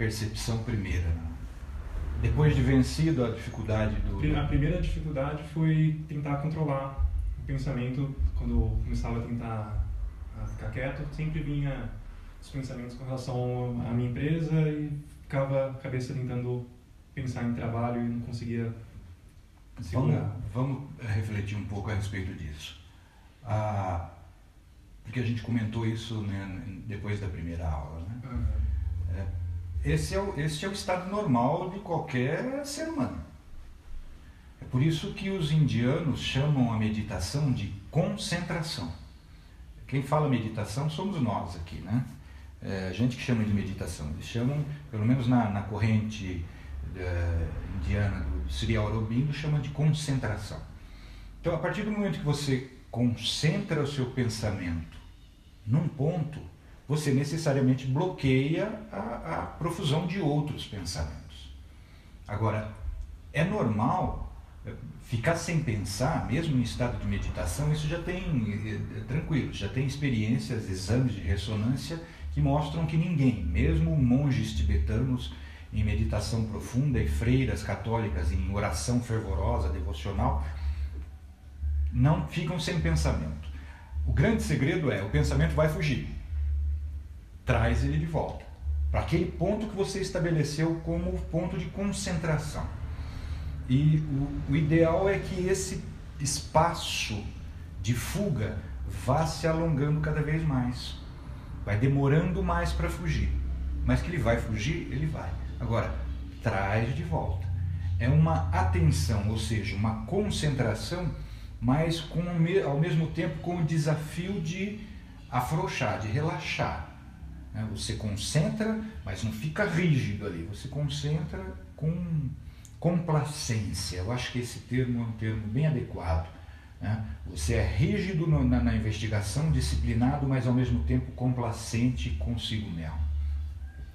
percepção primeira, né? Depois de vencido a dificuldade do... A primeira dificuldade foi tentar controlar o pensamento. Quando eu começava a tentar ficar quieto, sempre vinha os pensamentos com relação à minha empresa e ficava a cabeça tentando pensar em trabalho e não conseguia segurar. Vamos refletir um pouco a respeito disso. Porque a gente comentou isso, né, depois da primeira aula, né? Uhum. Esse é o estado normal de qualquer ser humano. É por isso que os indianos chamam a meditação de concentração. Quem fala meditação somos nós aqui, né? A gente que chama de meditação. Eles chamam, pelo menos na corrente indiana do Sri Aurobindo, chama de concentração. Então, a partir do momento que você concentra o seu pensamento num ponto, você necessariamente bloqueia a profusão de outros pensamentos. Agora, é normal ficar sem pensar, mesmo em estado de meditação. Isso já tem, tranquilo, já tem experiências, exames de ressonância que mostram que ninguém, mesmo monges tibetanos em meditação profunda e freiras católicas em oração fervorosa, devocional, não ficam sem pensamento. O grande segredo é, o pensamento vai fugir. Traz ele de volta para aquele ponto que você estabeleceu como ponto de concentração. E o ideal é que esse espaço de fuga vá se alongando cada vez mais. Vai demorando mais para fugir. Mas que ele vai fugir, ele vai. Agora, traz de volta. É uma atenção, ou seja, uma concentração, mas ao mesmo tempo com o desafio de afrouxar, de relaxar. Você concentra, mas não fica rígido ali. Você concentra com complacência. Eu acho que esse termo é um termo bem adequado. Você é rígido na investigação, disciplinado, mas ao mesmo tempo complacente consigo mesmo.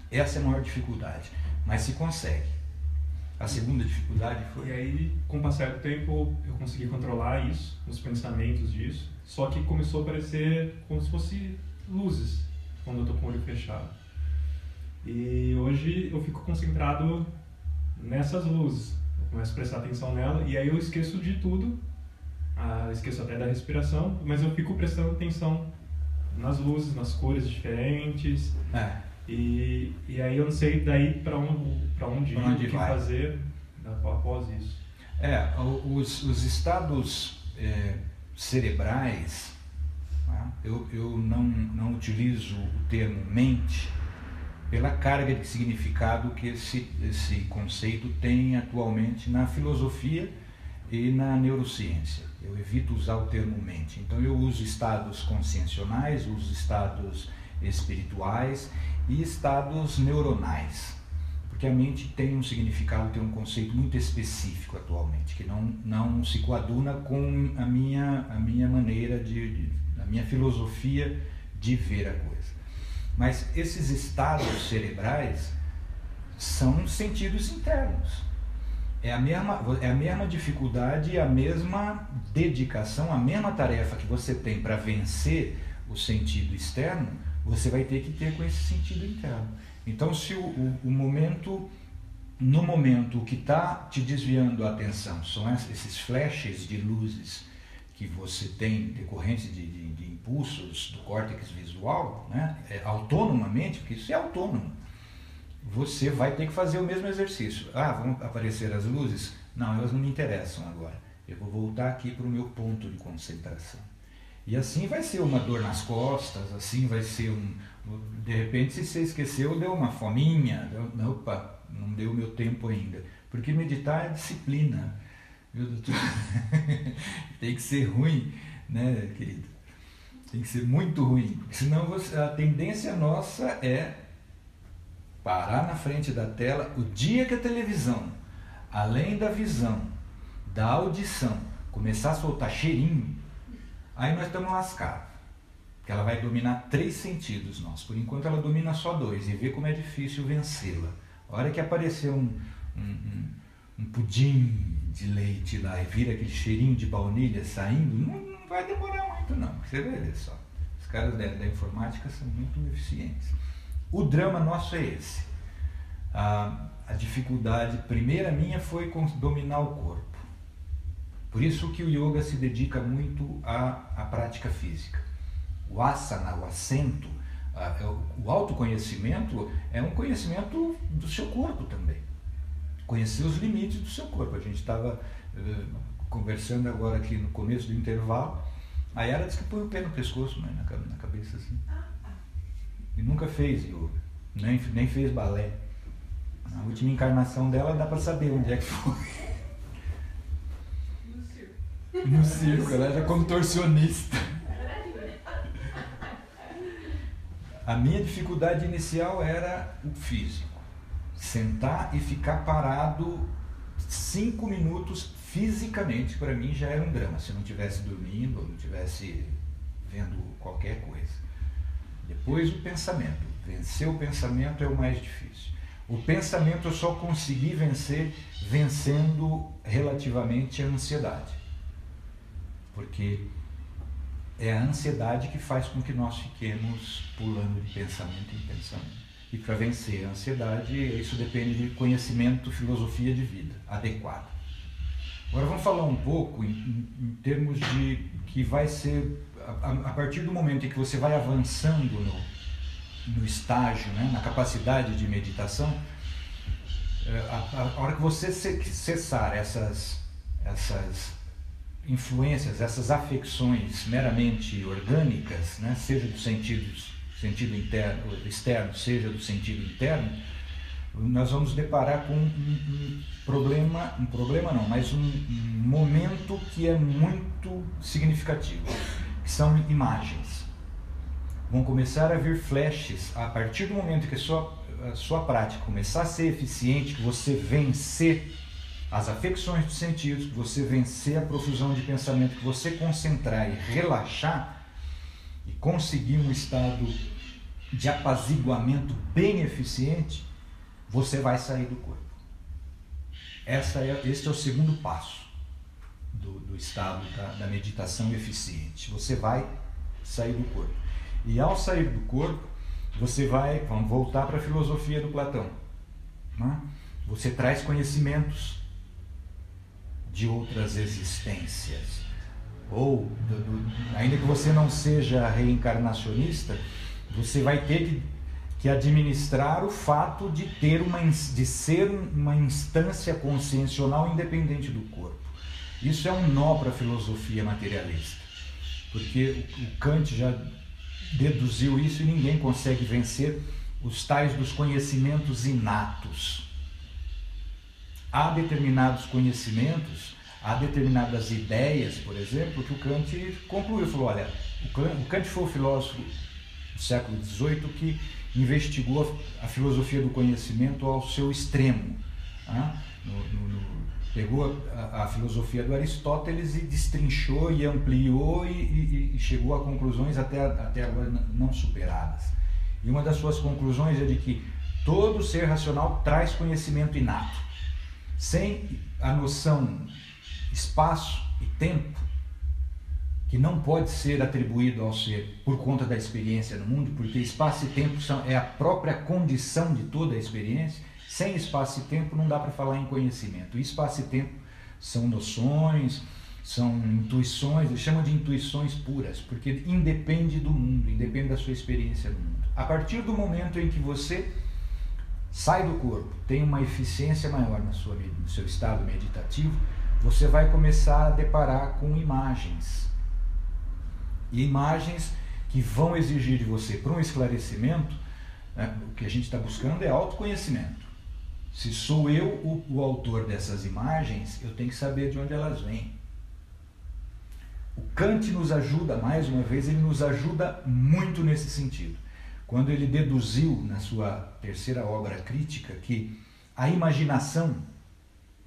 Essa é a maior dificuldade, mas se consegue. A segunda dificuldade foi... E aí, com o passar do tempo, eu consegui controlar isso, os pensamentos disso, só que começou a aparecer como se fosse luzes quando eu tô com o olho fechado. E hoje eu fico concentrado nessas luzes, eu começo a prestar atenção nela e aí eu esqueço de tudo, esqueço até da respiração, mas eu fico prestando atenção nas luzes, nas cores diferentes. E aí eu não sei daí para onde ir, o que fazer após isso. Os estados cerebrais, eu não utilizo o termo mente pela carga de significado que esse conceito tem atualmente na filosofia e na neurociência. Eu evito usar o termo mente. Então eu uso estados conscienciais, uso estados espirituais e estados neuronais, porque a mente tem um significado, tem um conceito muito específico atualmente, que não se coaduna com a minha maneira a minha filosofia de ver a coisa. Mas esses estados cerebrais são sentidos internos. É a mesma dificuldade, a mesma dedicação, a mesma tarefa que você tem para vencer o sentido externo, você vai ter que ter com esse sentido interno. Então, se no momento que está te desviando a atenção são esses flashes de luzes que você tem decorrência de impulsos do córtex visual, né, autonomamente, porque isso é autônomo, você vai ter que fazer o mesmo exercício. Vão aparecer as luzes? Não, elas não me interessam agora. Eu vou voltar aqui para o meu ponto de concentração. E assim vai ser uma dor nas costas, assim vai ser de repente, se você esqueceu, deu uma fominha, opa, não deu meu tempo ainda. Porque meditar é disciplina, viu, doutor? Tem que ser ruim, né, querido? Tem que ser muito ruim, porque senão a tendência nossa é parar na frente da tela. O dia que a televisão, além da visão, da audição, começar a soltar cheirinho, aí nós estamos lascados, porque ela vai dominar 3 sentidos nossos. Por enquanto ela domina só 2, e vê como é difícil vencê-la. A hora que aparecer um pudim de leite lá e vira aquele cheirinho de baunilha saindo, não vai demorar muito não, você vai ver só. Os caras da informática são muito eficientes. O drama nosso é esse. A dificuldade primeira minha foi dominar o corpo. Por isso que o yoga se dedica muito à prática física. O asana, o assento, o autoconhecimento é um conhecimento do seu corpo também. Conhecer os limites do seu corpo. A gente estava conversando agora aqui no começo do intervalo, a Yara disse que põe o pé no pescoço, né, na cabeça assim. E nunca fez yoga, nem fez balé. Na última encarnação dela dá para saber onde é que foi. No circo, ela era contorcionista. A minha dificuldade inicial era o físico. Sentar e ficar parado 5 minutos fisicamente, para mim já era um drama. Se eu não estivesse dormindo, ou não estivesse vendo qualquer coisa. Depois o pensamento. Vencer o pensamento é o mais difícil. O pensamento eu só consegui vencer vencendo relativamente a ansiedade. Porque é a ansiedade que faz com que nós fiquemos pulando de pensamento em pensamento. E para vencer a ansiedade, isso depende de conhecimento, filosofia de vida adequada. Agora vamos falar um pouco em termos de que vai ser, a partir do momento em que você vai avançando no estágio, né, na capacidade de meditação, a hora que você cessar essas influências, essas afecções meramente orgânicas, né, seja do sentido interno, externo, seja do sentido interno, nós vamos deparar com um momento que é muito significativo, que são imagens. Vão começar a vir flashes a partir do momento que a sua prática começar a ser eficiente, que você vencer as afecções dos sentidos, que você vencer a profusão de pensamento, que você concentrar e relaxar e conseguir um estado de apaziguamento bem eficiente, você vai sair do corpo. Este é o segundo passo do estado da meditação eficiente. Você vai sair do corpo. E ao sair do corpo, vamos voltar para a filosofia do Platão, né? Você traz conhecimentos de outras existências. Ou, ainda que você não seja reencarnacionista, você vai ter que administrar o fato de ser uma instância consciencial independente do corpo. Isso é um nó para a filosofia materialista, porque o Kant já deduziu isso e ninguém consegue vencer os tais dos conhecimentos inatos. Há determinados conhecimentos, há determinadas ideias, por exemplo, que o Kant concluiu, falou, olha, o Kant foi o filósofo do século XVIII que investigou a filosofia do conhecimento ao seu extremo. Pegou a filosofia do Aristóteles e destrinchou e ampliou e chegou a conclusões até agora não superadas. E uma das suas conclusões é de que todo ser racional traz conhecimento inato. Sem a noção espaço e tempo, que não pode ser atribuído ao ser por conta da experiência no mundo, porque espaço e tempo é a própria condição de toda a experiência. Sem espaço e tempo não dá para falar em conhecimento. E espaço e tempo são noções, são intuições, eles chamam de intuições puras, porque independe do mundo, independe da sua experiência no mundo. A partir do momento em que você sai do corpo, tem uma eficiência maior no seu estado meditativo, você vai começar a deparar com imagens. E imagens que vão exigir de você, para um esclarecimento, né, o que a gente está buscando é autoconhecimento. Se sou eu o autor dessas imagens, eu tenho que saber de onde elas vêm. O Kant nos ajuda, mais uma vez, ele nos ajuda muito nesse sentido. Quando ele deduziu, na sua terceira obra crítica, que a imaginação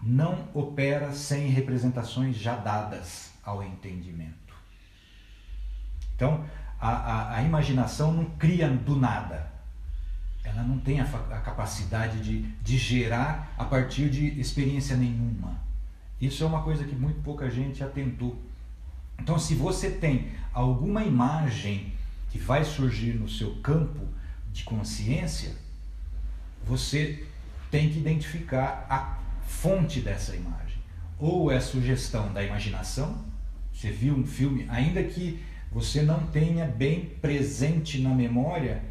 não opera sem representações já dadas ao entendimento. Então, a imaginação não cria do nada. Ela não tem a capacidade de gerar a partir de experiência nenhuma. Isso é uma coisa que muito pouca gente atentou. Então, se você tem alguma imagem que vai surgir no seu campo de consciência, você tem que identificar a fonte dessa imagem. Ou é sugestão da imaginação, você viu um filme, ainda que você não tenha bem presente na memória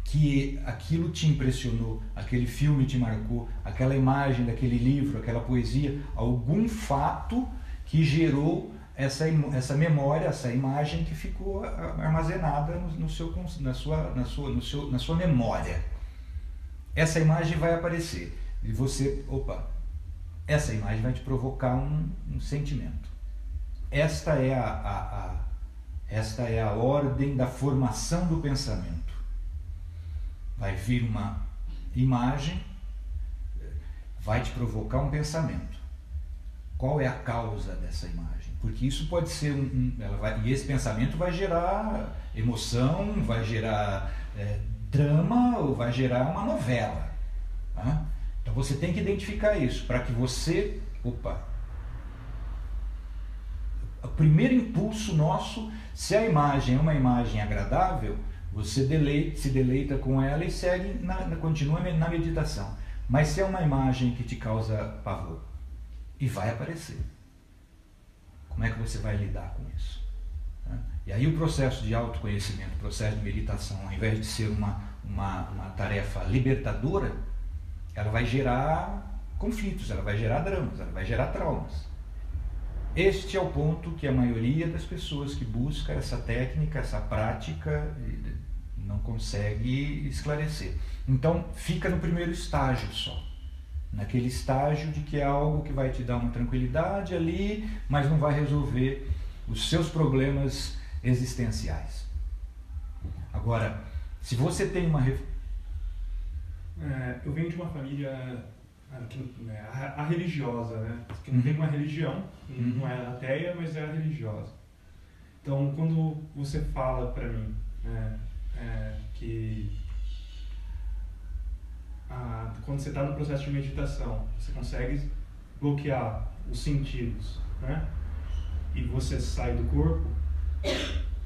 que aquilo te impressionou, aquele filme te marcou, aquela imagem daquele livro, aquela poesia, algum fato que gerou essa memória, essa imagem que ficou armazenada na sua memória. Essa imagem vai aparecer e você, essa imagem vai te provocar um sentimento. Esta é a ordem da formação do pensamento. Vai vir uma imagem, vai te provocar um pensamento. Qual é a causa dessa imagem? Porque isso pode ser e esse pensamento vai gerar emoção, vai gerar drama, ou vai gerar uma novela. Tá? Então você tem que identificar isso, para que você... O primeiro impulso nosso, se a imagem é uma imagem agradável, você se deleita com ela e continua na meditação. Mas se é uma imagem que te causa pavor, e vai aparecer, como é que você vai lidar com isso? E aí o processo de autoconhecimento, o processo de meditação, ao invés de ser uma tarefa libertadora, ela vai gerar conflitos, ela vai gerar dramas, ela vai gerar traumas. Este é o ponto que a maioria das pessoas que busca essa técnica, essa prática, não consegue esclarecer. Então fica no primeiro estágio só, naquele estágio de que é algo que vai te dar uma tranquilidade ali, mas não vai resolver os seus problemas existenciais. Agora, se você tem uma... eu venho de uma família a religiosa, né? Que não tem uma religião, não é ateia, mas é a religiosa. Então, quando você fala para mim que quando você está no processo de meditação, você consegue bloquear os sentidos, né? E você sai do corpo,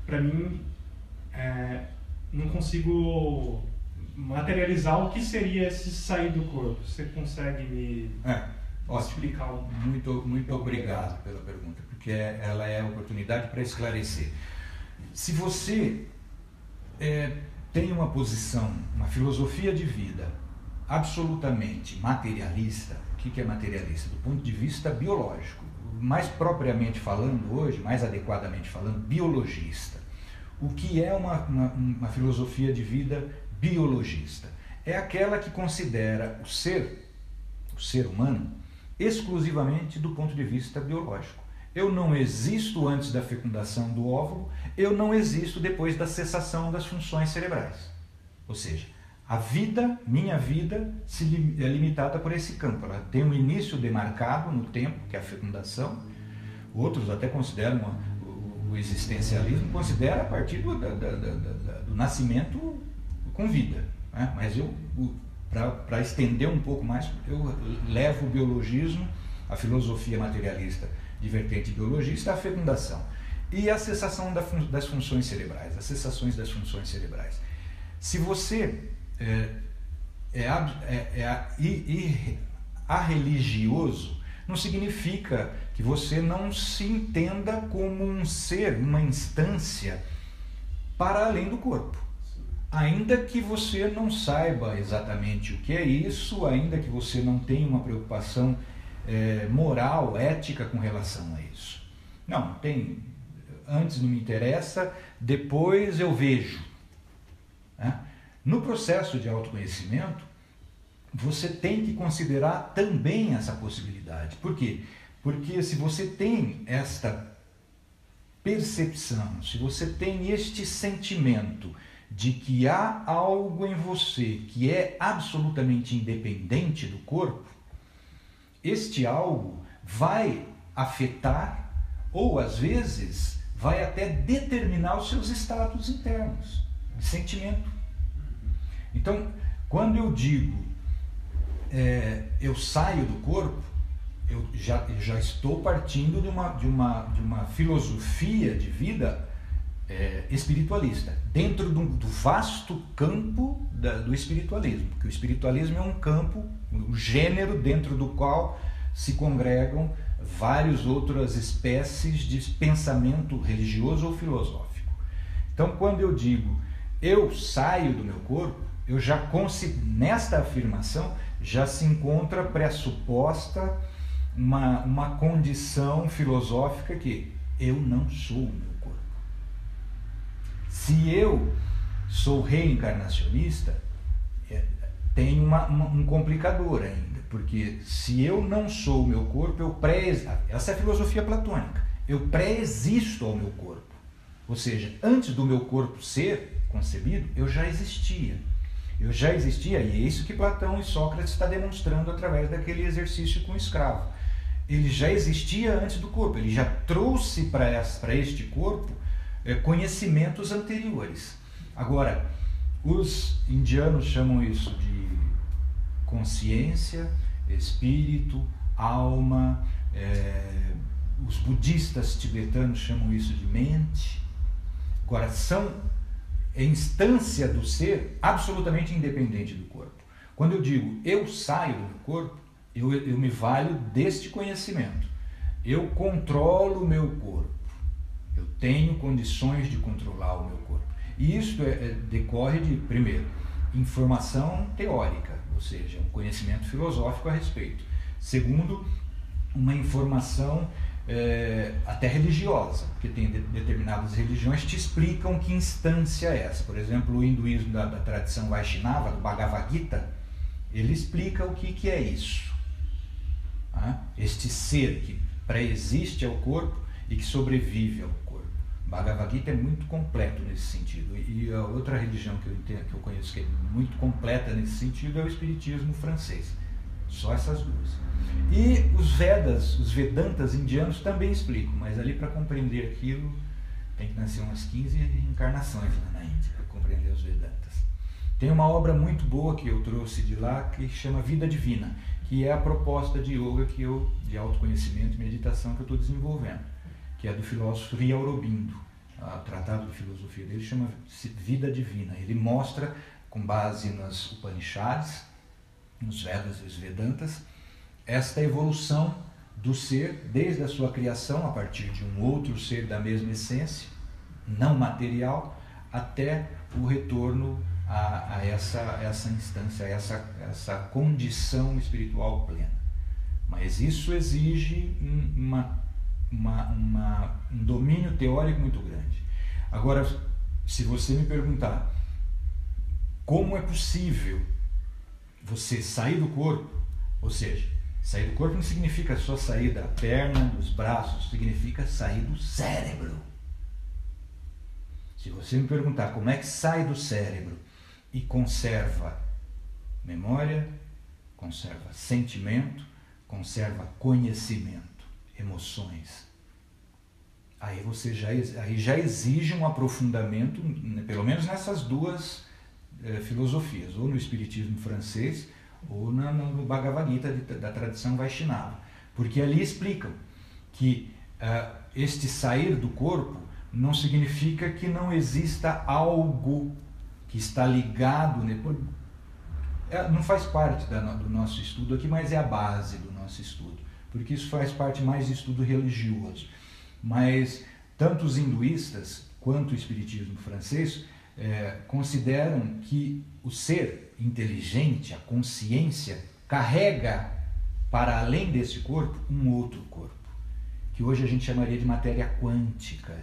para mim, não consigo materializar o que seria esse sair do corpo. Você consegue me explicar? Muito obrigado pela pergunta, porque ela é a oportunidade para esclarecer. Se você tem uma posição, uma filosofia de vida absolutamente materialista, o que é materialista? Do ponto de vista biológico, mais propriamente falando hoje, mais adequadamente falando, biologista. O que é uma filosofia de vida biologista? É aquela que considera o ser humano, exclusivamente do ponto de vista biológico. Eu não existo antes da fecundação do óvulo, eu não existo depois da cessação das funções cerebrais. Ou seja, a vida, minha vida, é limitada por esse campo. Ela tem um início demarcado no tempo, que é a fecundação. Outros até consideram, o existencialismo considera a partir do nascimento com vida. Né? Mas para estender um pouco mais, eu levo o biologismo, a filosofia materialista de vertente biologista, à fecundação. E a cessação das funções cerebrais, as cessações das funções cerebrais. Se você religioso, não significa que você não se entenda como um ser, uma instância para além do corpo. Ainda que você não saiba exatamente o que é isso, ainda que você não tenha uma preocupação moral, ética com relação a isso. Não, antes não me interessa, depois eu vejo. Né? No processo de autoconhecimento, você tem que considerar também essa possibilidade. Por quê? Porque se você tem esta percepção, se você tem este sentimento de que há algo em você que é absolutamente independente do corpo, este algo vai afetar, ou às vezes vai até determinar os seus estados internos de sentimento. Então, quando eu digo eu saio do corpo, eu já estou partindo de uma filosofia de vida espiritualista, dentro do vasto campo do espiritualismo, porque o espiritualismo é um campo o gênero dentro do qual se congregam várias outras espécies de pensamento religioso ou filosófico. Então, quando eu digo eu saio do meu corpo, eu já consigo, nesta afirmação já se encontra pressuposta uma condição filosófica que eu não sou o meu corpo. Se eu sou reencarnacionista, tem um complicador ainda, porque se eu não sou o meu corpo, essa é a filosofia platônica, eu pré-existo ao meu corpo. Ou seja, antes do meu corpo ser concebido, eu já existia. E é isso que Platão e Sócrates está demonstrando através daquele exercício com o escravo. Ele já existia antes do corpo, ele já trouxe para este corpo conhecimentos anteriores. Agora, os indianos chamam isso de consciência, espírito, alma, os budistas tibetanos chamam isso de mente. Agora, são instância do ser absolutamente independente do corpo. Quando eu digo eu saio do meu corpo, eu me valho deste conhecimento. Eu controlo o meu corpo. Eu tenho condições de controlar o meu corpo. E isso decorre de, primeiro, informação teórica, ou seja, um conhecimento filosófico a respeito. Segundo, uma informação até religiosa, porque tem determinadas religiões que te explicam que instância é essa. Por exemplo, o hinduísmo da tradição Vaishnava, do Bhagavad Gita, ele explica o que é isso. Este ser que pré-existe ao corpo e que sobrevive ao corpo. Bhagavad Gita é muito completo nesse sentido. E a outra religião que eu conheço que é muito completa nesse sentido é o espiritismo francês. Só essas duas. E os Vedas, os Vedantas indianos também explicam, mas ali para compreender aquilo tem que nascer umas 15 encarnações lá na Índia para compreender os Vedantas. Tem uma obra muito boa que eu trouxe de lá que chama Vida Divina, que é a proposta de yoga de autoconhecimento e meditação que eu estou desenvolvendo, que é do filósofo Sri Aurobindo. O tratado de filosofia dele chama Vida Divina. Ele mostra, com base nas Upanishads, nos Vedas e os Vedantas, esta evolução do ser desde a sua criação, a partir de um outro ser da mesma essência, não material, até o retorno a essa instância, a essa condição espiritual plena. Mas isso exige um domínio teórico muito grande. Agora, se você me perguntar como é possível você sair do corpo, ou seja, sair do corpo não significa só sair da perna, dos braços, significa sair do cérebro. Se você me perguntar como é que sai do cérebro e conserva memória, conserva sentimento, conserva conhecimento, emoções, aí já exige um aprofundamento, pelo menos nessas duas filosofias, ou no espiritismo francês ou no Bhagavad Gita da tradição Vaishnava, porque ali explicam que este sair do corpo não significa que não exista algo que está ligado, não faz parte do nosso estudo aqui, mas é a base do nosso estudo, porque isso faz parte mais de estudo religioso. Mas tanto os hinduístas quanto o espiritismo francês consideram que o ser inteligente, a consciência, carrega para além desse corpo um outro corpo, que hoje a gente chamaria de matéria quântica,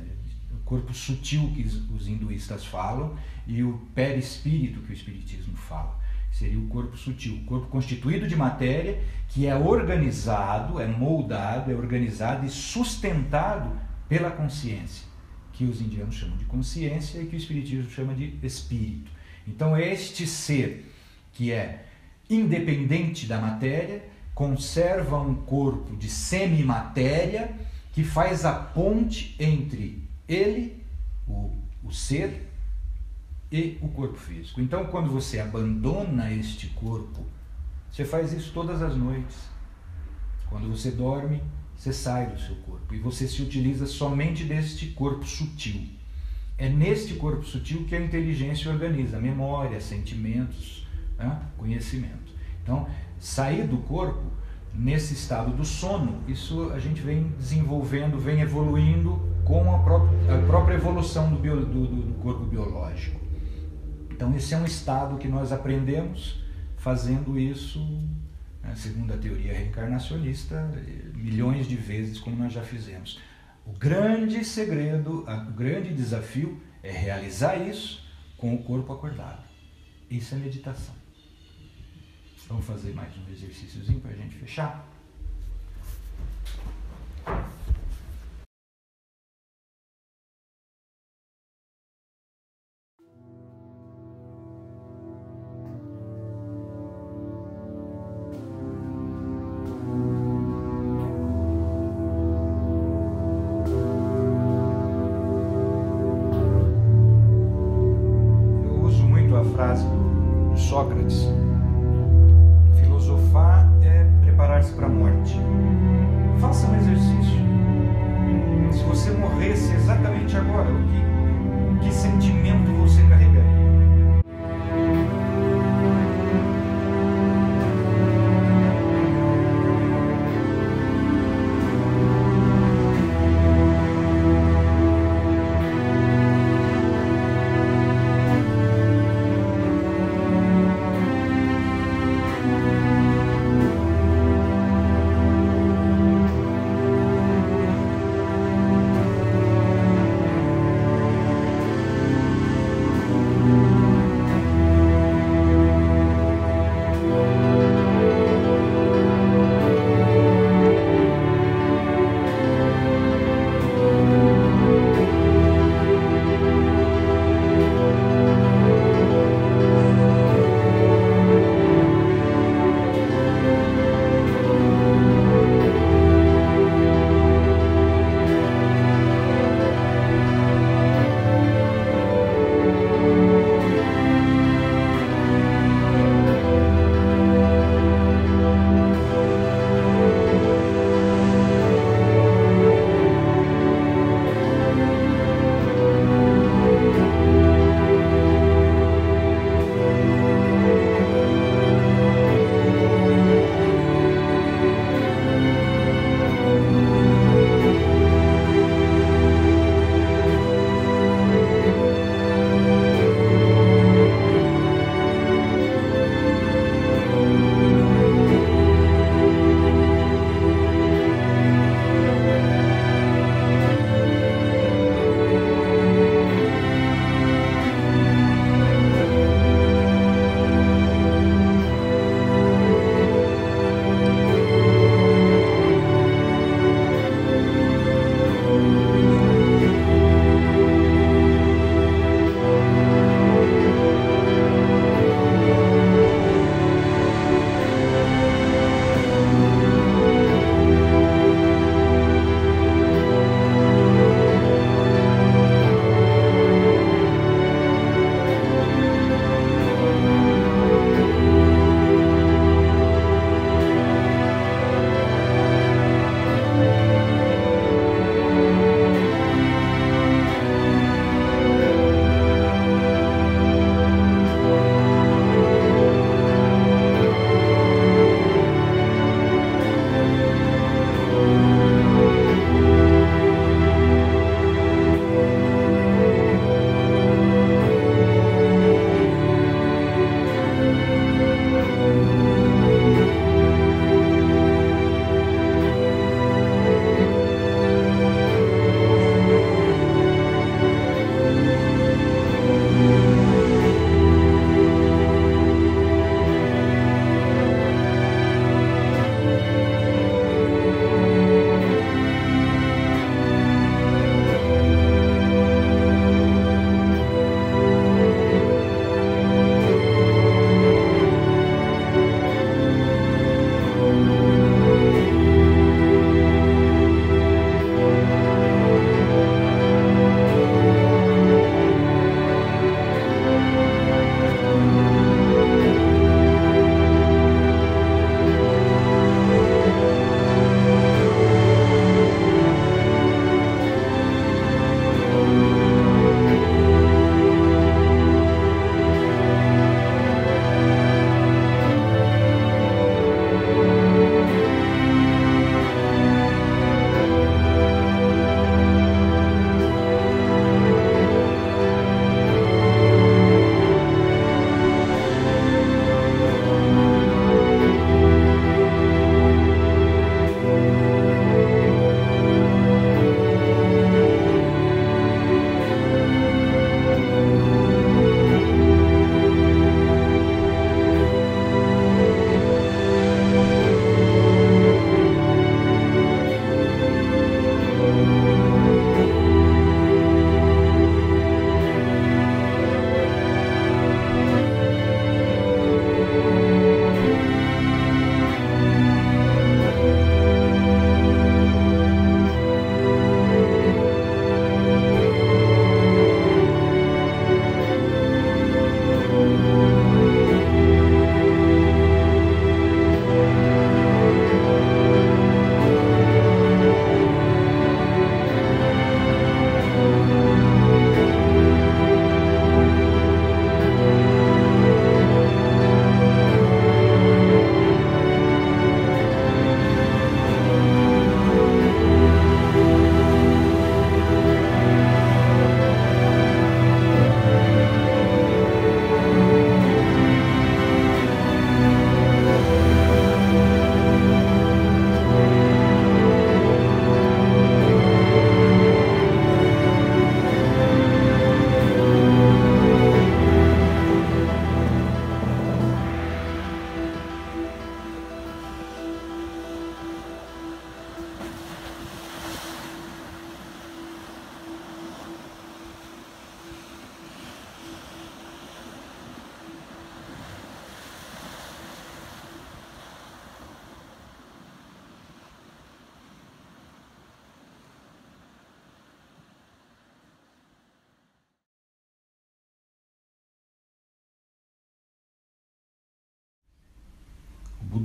o corpo sutil que os hinduístas falam e o perispírito que o espiritismo fala. Seria o corpo sutil, o corpo constituído de matéria que é organizado, é moldado, é organizado e sustentado pela consciência, que os indianos chamam de consciência e que o espiritismo chama de espírito. Então este ser que é independente da matéria conserva um corpo de semimatéria que faz a ponte entre ele, o ser, e o corpo físico. Então, quando você abandona este corpo, você faz isso todas as noites. Quando você dorme, você sai do seu corpo e você se utiliza somente deste corpo sutil. É neste corpo sutil que a inteligência organiza memória, sentimentos, conhecimento. Então, sair do corpo nesse estado do sono. Isso a gente vem desenvolvendo, vem evoluindo com a própria evolução do corpo biológico. Então esse é um estado que nós aprendemos fazendo isso, né, segundo a teoria reencarnacionista, milhões de vezes, como nós já fizemos. O grande segredo, o grande desafio é realizar isso com o corpo acordado. Isso é meditação. Vamos fazer mais um exercíciozinho para a gente fechar? Eu uso muito a frase do Sócrates: filosofar é preparar-se para a morte. Faça um exercício. Se você morresse exatamente agora, que sentimento você carregaria?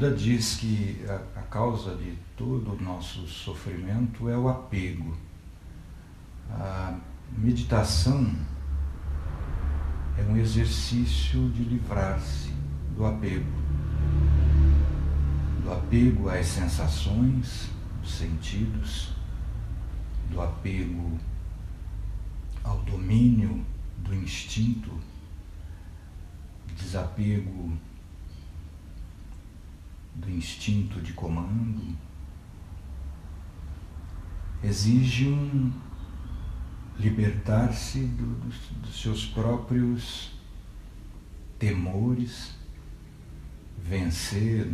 Buda diz que a causa de todo o nosso sofrimento é o apego. A meditação é um exercício de livrar-se do apego. Do apego às sensações, aos sentidos, do apego ao domínio do instinto, desapego do instinto de comando. Exige libertar-se dos seus próprios temores, vencer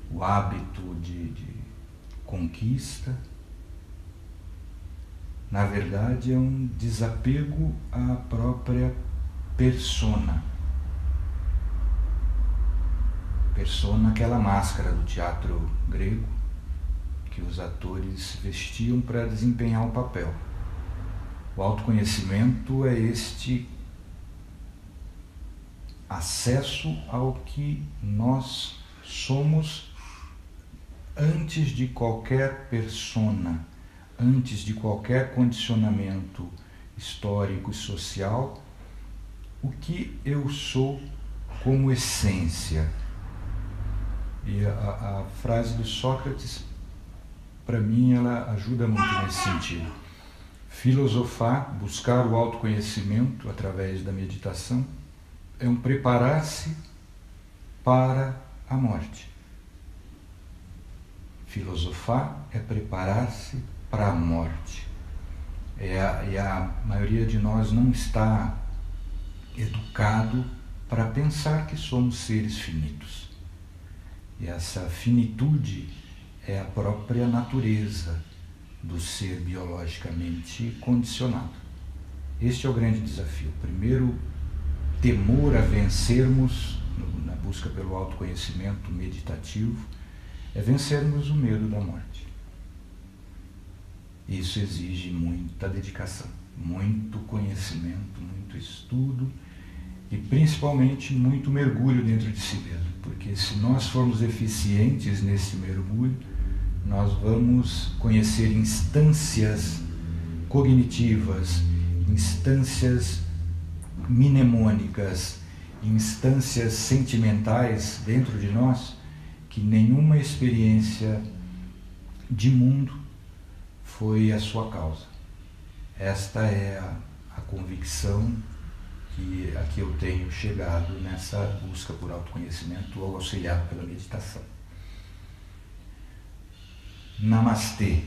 o hábito de conquista. Na verdade, é um desapego à própria persona. Persona, aquela máscara do teatro grego que os atores vestiam para desempenhar o papel. O autoconhecimento é este acesso ao que nós somos antes de qualquer persona, antes de qualquer condicionamento histórico e social, o que eu sou como essência. E a frase do Sócrates, para mim, ela ajuda muito nesse sentido. Filosofar, buscar o autoconhecimento através da meditação, é um preparar-se para a morte. Filosofar é preparar-se para a morte. E a maioria de nós não está educado para pensar que somos seres finitos. E essa finitude é a própria natureza do ser biologicamente condicionado. Este é o grande desafio. O primeiro temor a vencermos na busca pelo autoconhecimento meditativo é vencermos o medo da morte. Isso exige muita dedicação, muito conhecimento, muito estudo e principalmente muito mergulho dentro de si mesmo, porque se nós formos eficientes nesse mergulho, nós vamos conhecer instâncias cognitivas, instâncias mnemônicas, instâncias sentimentais dentro de nós que nenhuma experiência de mundo foi a sua causa. Esta é a convicção a que eu tenho chegado nessa busca por autoconhecimento auxiliado pela meditação. Namastê.